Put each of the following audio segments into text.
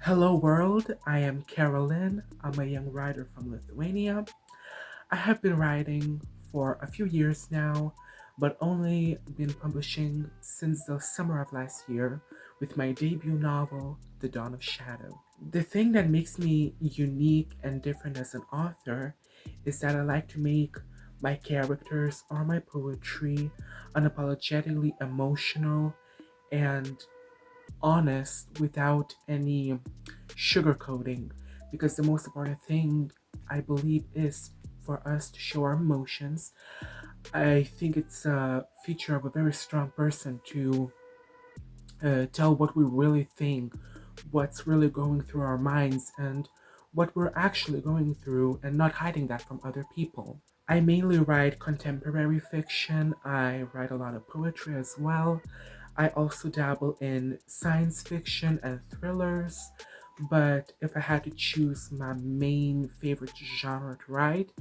Hello world, I am Karol Lynne. I'm a young writer from Lithuania. I have been writing for a few years now, but only been publishing since the summer of last year with my debut novel, The Dawn of Shadow. The thing that makes me unique and different as an author is that I like to make my characters or my poetry unapologetically emotional and honest without any sugarcoating, because the most important thing I believe is for us to show our emotions. I think it's a feature of a very strong person to tell what we really think, what's really going through our minds, and what we're actually going through, and not hiding that from other people. I mainly write contemporary fiction. I write a lot of poetry as well. I also dabble in science fiction and thrillers, but if I had to choose my main favorite genre to write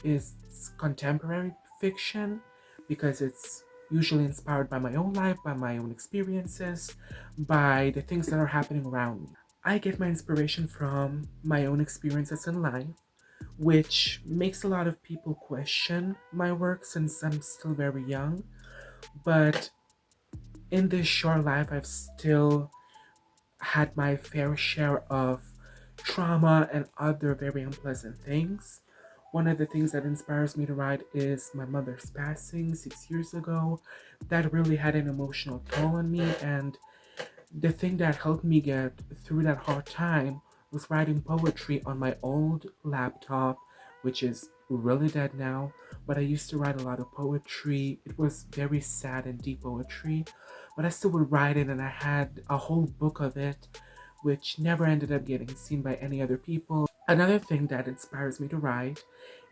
is contemporary fiction, because it's usually inspired by my own life, by my own experiences, by the things that are happening around me. I get my inspiration from my own experiences in life, which makes a lot of people question my work since I'm still very young. But in this short life, I've still had my fair share of trauma and other very unpleasant things. One of the things that inspires me to write is my mother's passing 6 years ago. That really had an emotional toll on me, and the thing that helped me get through that hard time was writing poetry on my old laptop, which is really dead now. But I used to write a lot of poetry. It was very sad and deep poetry, but I still would write it, and I had a whole book of it, which never ended up getting seen by any other people. Another thing that inspires me to write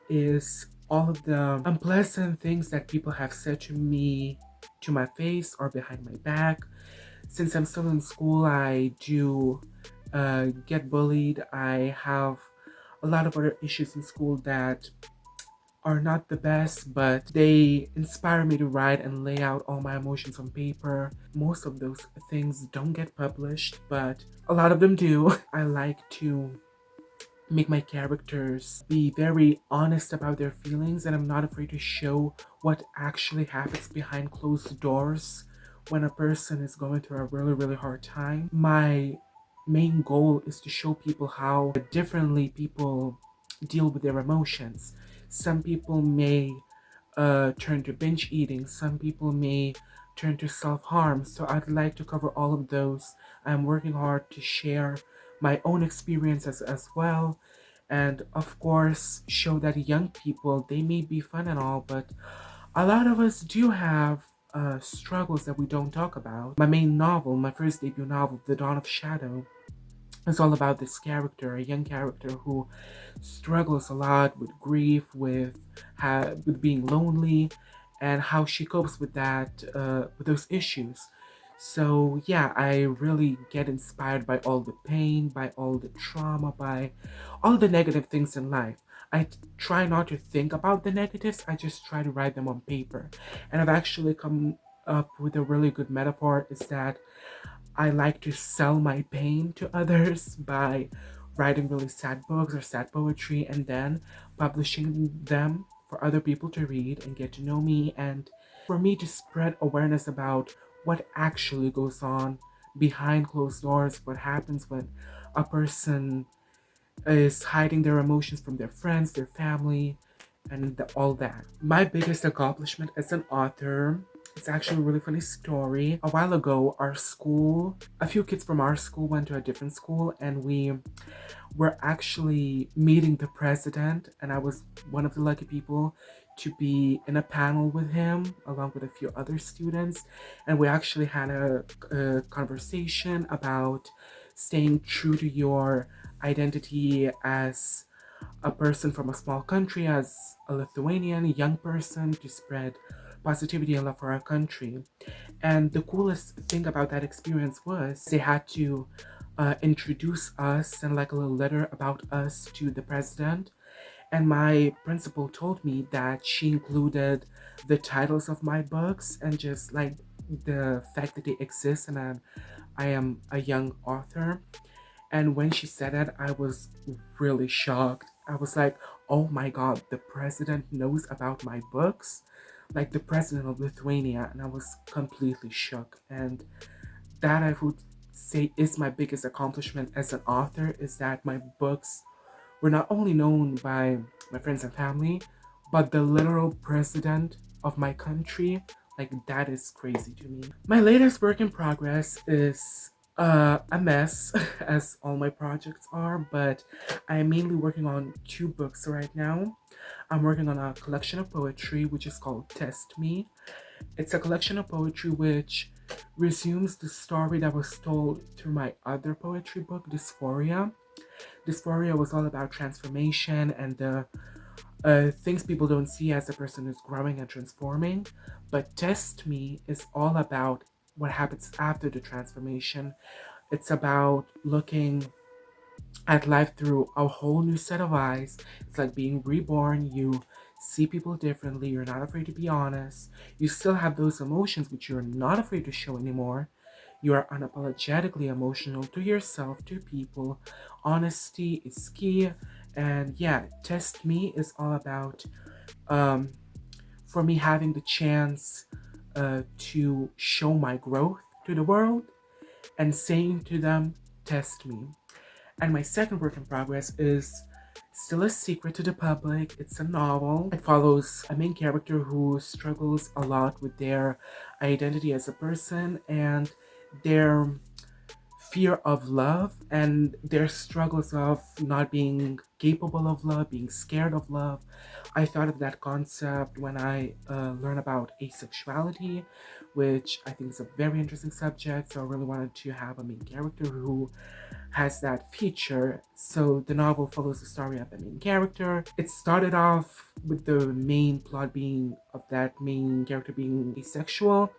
is all of the unpleasant things that people have said to me to my face or behind my back. Since I'm still in school, I do get bullied. I have a lot of other issues in school that are not the best, but they inspire me to write and lay out all my emotions on paper. Most of those things don't get published, but a lot of them do. I like to make my characters be very honest about their feelings, and I'm not afraid to show what actually happens behind closed doors when a person is going through a really, really hard time. My main goal is to show people how differently people deal with their emotions. Some people may turn to binge eating, some people may turn to self harm. So I'd like to cover all of those. I'm working hard to share my own experiences as well, and of course show that young people, they may be fun and all, but a lot of us do have struggles that we don't talk about. My main novel, my first debut novel, The Dawn of Shadow, is all about this character, a young character who struggles a lot with grief, with being lonely, and how she copes with that, with those issues. So yeah, I really get inspired by all the pain, by all the trauma, by all the negative things in life. Try not to think about the negatives. I just try to write them on paper, and I've actually come up with a really good metaphor. Is that I like to sell my pain to others by writing really sad books or sad poetry and then publishing them for other people to read and get to know me, and for me to spread awareness about what actually goes on behind closed doors, what happens when a person is hiding their emotions from their friends, their family, and all that. My biggest accomplishment as an author, it's actually a really funny story. A while ago, a few kids from our school went to a different school, and we were actually meeting the president, and I was one of the lucky people to be in a panel with him along with a few other students. And we actually had a conversation about staying true to your identity as a person from a small country, as a Lithuanian young person, to spread positivity and love for our country. And the coolest thing about that experience was they had to introduce us and like a little letter about us to the president. And my principal told me that she included the titles of my books and just the fact that they exist, and I am a young author. And when she said that, I was really shocked. I was like, oh my god, the president knows about my books? Like the president of Lithuania. And I was completely shook. And that I would say is my biggest accomplishment as an author, is that my books were not only known by my friends and family, but the literal president of my country. Like, that is crazy to me. My latest work in progress is a mess, as all my projects are, but I'm mainly working on two books right now. I'm working on a collection of poetry, which is called Test Me. It's a collection of poetry which resumes the story that was told through my other poetry book, Dysphoria. Dysphoria was all about transformation and the things people don't see as a person is growing and transforming. But Test Me is all about what happens after the transformation. It's about looking at life through a whole new set of eyes. It's like being reborn. You see people differently. You're not afraid to be honest. You still have those emotions, which you're not afraid to show anymore. You are unapologetically emotional to yourself, to people. Honesty is key. And yeah, Test Me is all about, um, for me, having the chance to show my growth to the world and saying to them, Test me. And my second work in progress is still a secret to the public. It's a novel. It follows a main character who struggles a lot with their identity as a person and their fear of love and their struggles of not being capable of love, being scared of love. I thought of that concept when I learned about asexuality, which I think is a very interesting subject. So I really wanted to have a main character who has that feature. So the novel follows the story of the main character. It started off with the main plot being of that main character being asexual,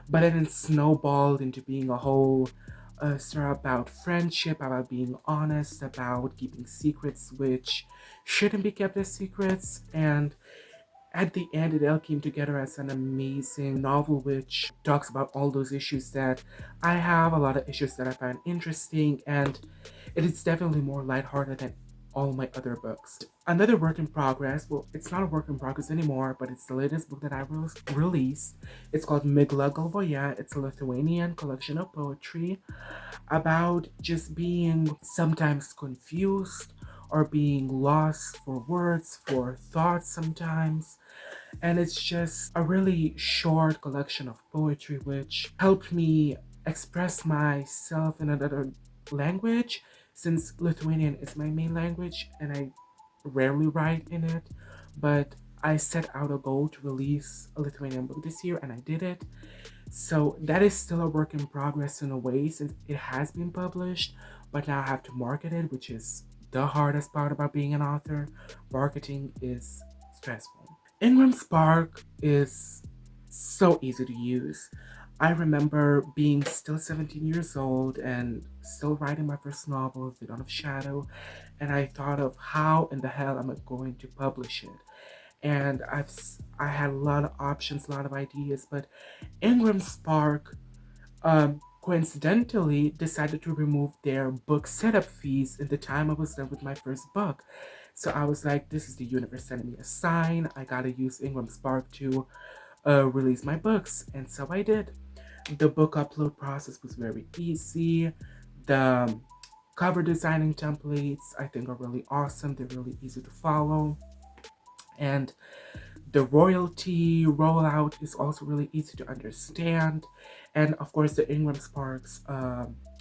but then it snowballed into being a whole story about friendship, about being honest, about keeping secrets which shouldn't be kept as secrets, and at the end, it all came together as an amazing novel which talks about all those issues that I have, a lot of issues that I find interesting, and it is definitely more lighthearted than all my other books. Another work in progress, well, it's not a work in progress anymore, but it's the latest book that I released. It's called Mangled Romantic. It's a Lithuanian collection of poetry about just being sometimes confused or being lost for words, for thoughts sometimes. And it's just a really short collection of poetry which helped me express myself in another language, since Lithuanian is my main language and I rarely write in it. But I set out a goal to release a Lithuanian book this year and I did it. So that is still a work in progress in a way, since it has been published, but now I have to market it, which is the hardest part about being an author. Marketing is stressful. IngramSpark is so easy to use. I remember being still 17 years old and still writing my first novel, The Dawn of Shadow, and I thought of how in the hell am I going to publish it? And I had a lot of options, a lot of ideas, but IngramSpark coincidentally decided to remove their book setup fees in the time I was done with my first book. So I was like, this is the universe sending me a sign. I gotta use IngramSpark to release my books. And so I did. The book upload process was very easy. The cover designing templates I think are really awesome. They're really easy to follow. And the royalty rollout is also really easy to understand. And of course, the IngramSpark's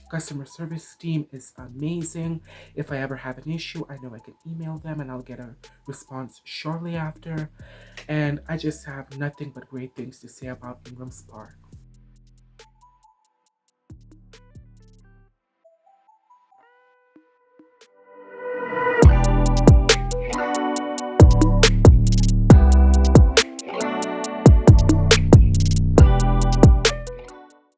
customer service team is amazing. If I ever have an issue, I know I can email them and I'll get a response shortly after. And I just have nothing but great things to say about IngramSpark.